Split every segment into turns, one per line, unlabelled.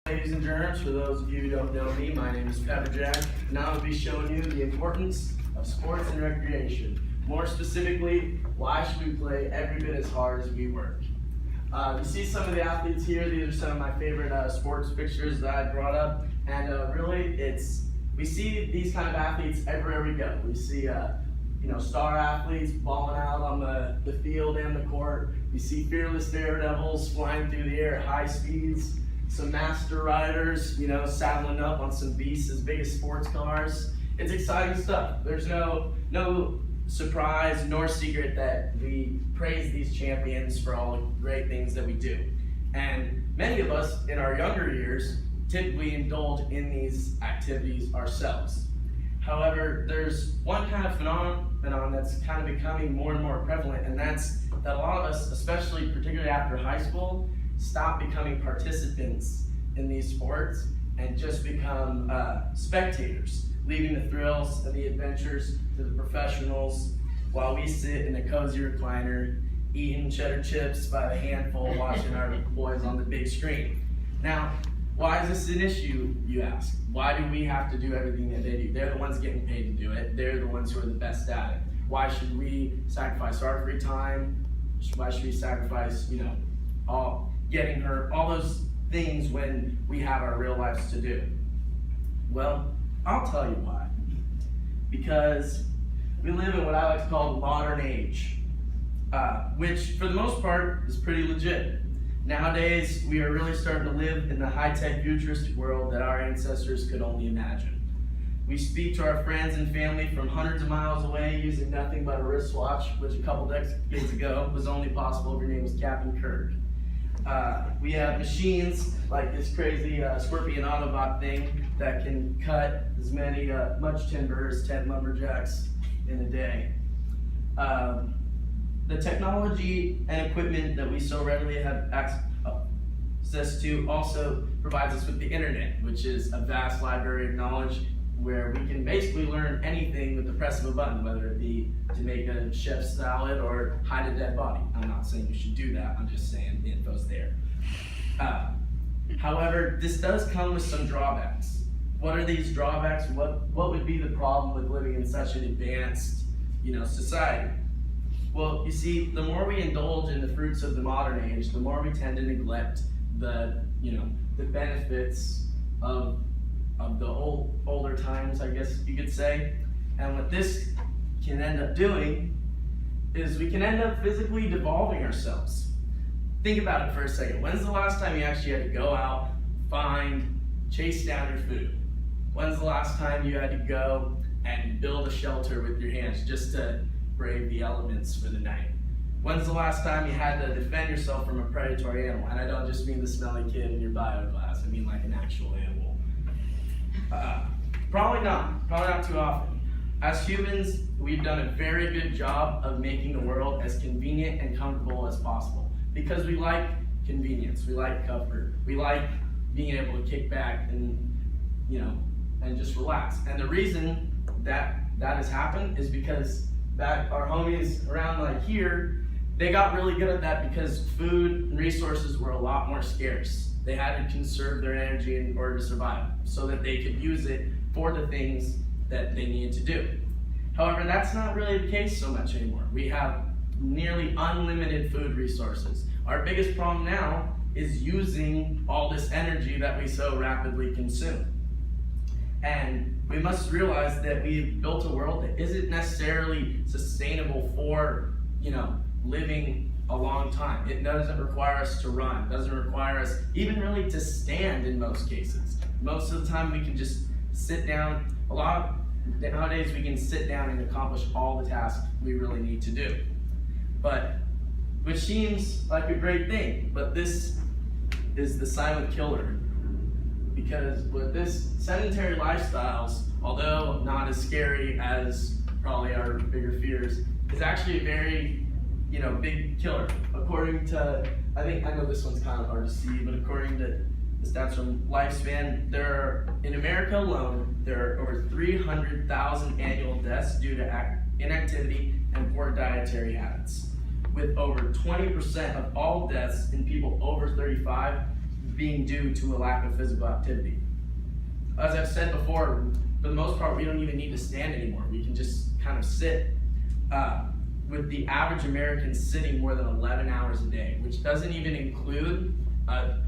Ladies and germs, for those of you who don't know me, my name is Pepper Jack, and I will be showing you the importance of sports and recreation. More specifically, why should we play every bit as hard as we work? You see some of the athletes here. These are some of my favorite sports pictures that I brought up, and we see these kind of athletes everywhere we go. We see star athletes balling out on the field and the court. We see fearless daredevils flying through the air at high speeds. Some master riders, saddling up on some beasts as big as sports cars. It's exciting stuff. There's no surprise nor secret that we praise these champions for all the great things that we do. And many of us in our younger years typically indulge in these activities ourselves. However, there's one kind of phenomenon that's kind of becoming more and more prevalent, and that's that a lot of us, especially particularly after high school, stop becoming participants in these sports and just become spectators, leaving the thrills and the adventures to the professionals while we sit in a cozy recliner eating cheddar chips by the handful watching our boys on the big screen. Now, why is this an issue, you ask? Why do we have to do everything that they do? They're the ones getting paid to do it. They're the ones who are the best at it. Why should we sacrifice our free time? Why should we sacrifice, getting hurt, all those things when we have our real lives to do? Well, I'll tell you why. Because we live in what I like to call the modern age, which for the most part is pretty legit. Nowadays, we are really starting to live in the high-tech futuristic world that our ancestors could only imagine. We speak to our friends and family from hundreds of miles away using nothing but a wristwatch, which a couple decades ago was only possible if your name was Captain Kirk. We have machines like this crazy Scorpion Autobot thing that can cut as much timber as 10 lumberjacks in a day. The technology and equipment that we so readily have access to also provides us with the internet, which is a vast library of knowledge where we can basically learn anything with the press of a button, whether it be to make a chef's salad or hide a dead body. I'm not saying you should do that, I'm just saying the info's there. However, this does come with some drawbacks. What are these drawbacks? What would be the problem with living in such an advanced, society? Well, you see, the more we indulge in the fruits of the modern age, the more we tend to neglect the benefits of the older times, I guess you could say. And what this can end up doing is we can end up physically devolving ourselves. Think about it for a second. When's the last time you actually had to go out, chase down your food? When's the last time you had to go and build a shelter with your hands just to brave the elements for the night? When's the last time you had to defend yourself from a predatory animal? And I don't just mean the smelly kid in your bio class, I mean like an actual animal. Probably not too often. As humans, we've done a very good job of making the world as convenient and comfortable as possible because we like convenience, we like comfort, we like being able to kick back and just relax. And the reason that has happened is because our homies around here, they got really good at that because food and resources were a lot more scarce. They had to conserve their energy in order to survive so that they could use it for the things that they needed to do. However, that's not really the case so much anymore. We have nearly unlimited food resources. Our biggest problem now is using all this energy that we so rapidly consume. And we must realize that we've built a world that isn't necessarily sustainable for, living a long time. It doesn't require us to run. It doesn't require us even really to stand in most cases. Most of the time we can just sit down. Nowadays we can sit down and accomplish all the tasks we really need to do. Which seems like a great thing, but this is the silent killer. Because with this sedentary lifestyles, although not as scary as probably our bigger fears, is actually a very, big killer. According to, I know this one's kind of hard to see, but according to the stats from Lifespan, in America alone, there are over 300,000 annual deaths due to inactivity and poor dietary habits, with over 20% of all deaths in people over 35 being due to a lack of physical activity. As I've said before, for the most part, we don't even need to stand anymore. We can just kind of sit, with the average American sitting more than 11 hours a day, which doesn't even include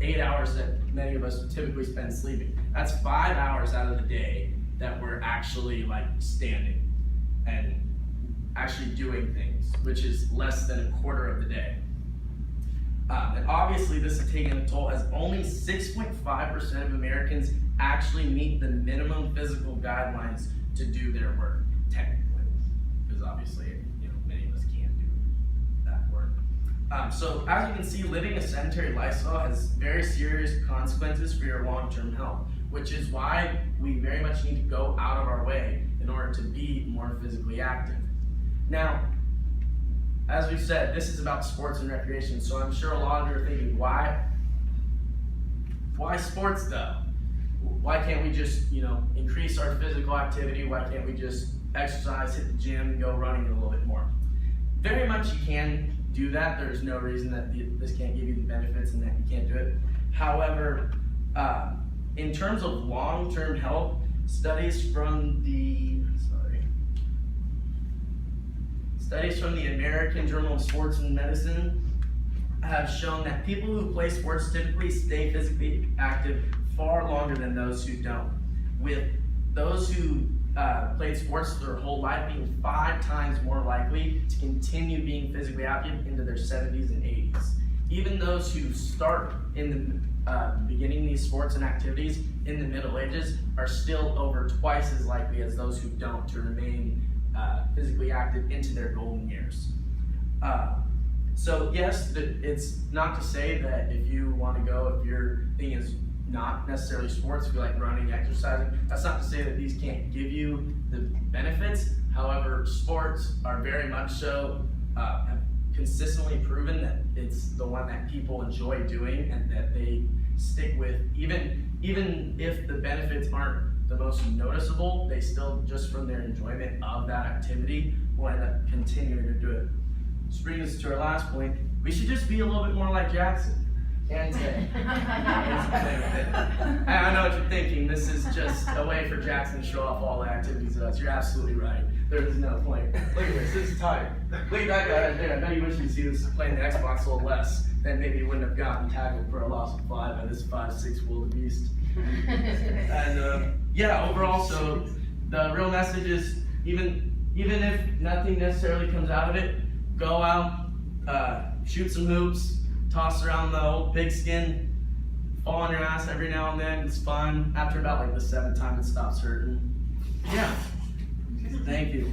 8 hours that many of us typically spend sleeping. That's 5 hours out of the day that we're actually like standing and actually doing things, which is less than a quarter of the day. And obviously this is taking a toll, as only 6.5% of Americans actually meet the minimum physical guidelines to do their work, technically, because obviously, many of us can't do that work. So as you can see, living a sedentary lifestyle has very serious consequences for your long-term health, which is why we very much need to go out of our way in order to be more physically active. Now, as we've said, this is about sports and recreation, so I'm sure a lot of you are thinking, why sports though? Why can't we just, increase our physical activity? Why can't we just exercise, hit the gym, and go running a little bit more? Very much you can do that. There's no reason that this can't give you the benefits and that you can't do it. However, in terms of long-term health, studies from the American Journal of Sports and Medicine have shown that people who play sports typically stay physically active far longer than those who don't, with those who played sports their whole life being 5 times more likely to continue being physically active into their 70s and 80s. Even those who start in the beginning these sports and activities in the Middle Ages are still over twice as likely as those who don't to remain physically active into their golden years. So yes, it's not to say that if you want to go, if your thing is not necessarily sports, if you like running, exercising, that's not to say that these can't give you the benefits. However, sports are very much so, have consistently proven that it's the one that people enjoy doing and that they stick with, even if the benefits aren't the most noticeable, they still, just from their enjoyment of that activity, will end up continuing to do it. Which brings us to our last point. We should just be a little bit more like Jackson. And today. I know what you're thinking. This is just a way for Jackson to show off all the activities of us. You're absolutely right. There is no point. Look at this. This is tired. Look at that guy right there. I know you wish you'd see this playing the Xbox a little less. Then maybe you wouldn't have gotten tackled for a loss of 5 by this 5'6" wildebeest. And yeah, overall, so the real message is, even if nothing necessarily comes out of it, go out, shoot some hoops, toss around the old pigskin, fall on your ass every now and then. It's fun. After about like the 7th time, it stops hurting. Yeah. Thank you.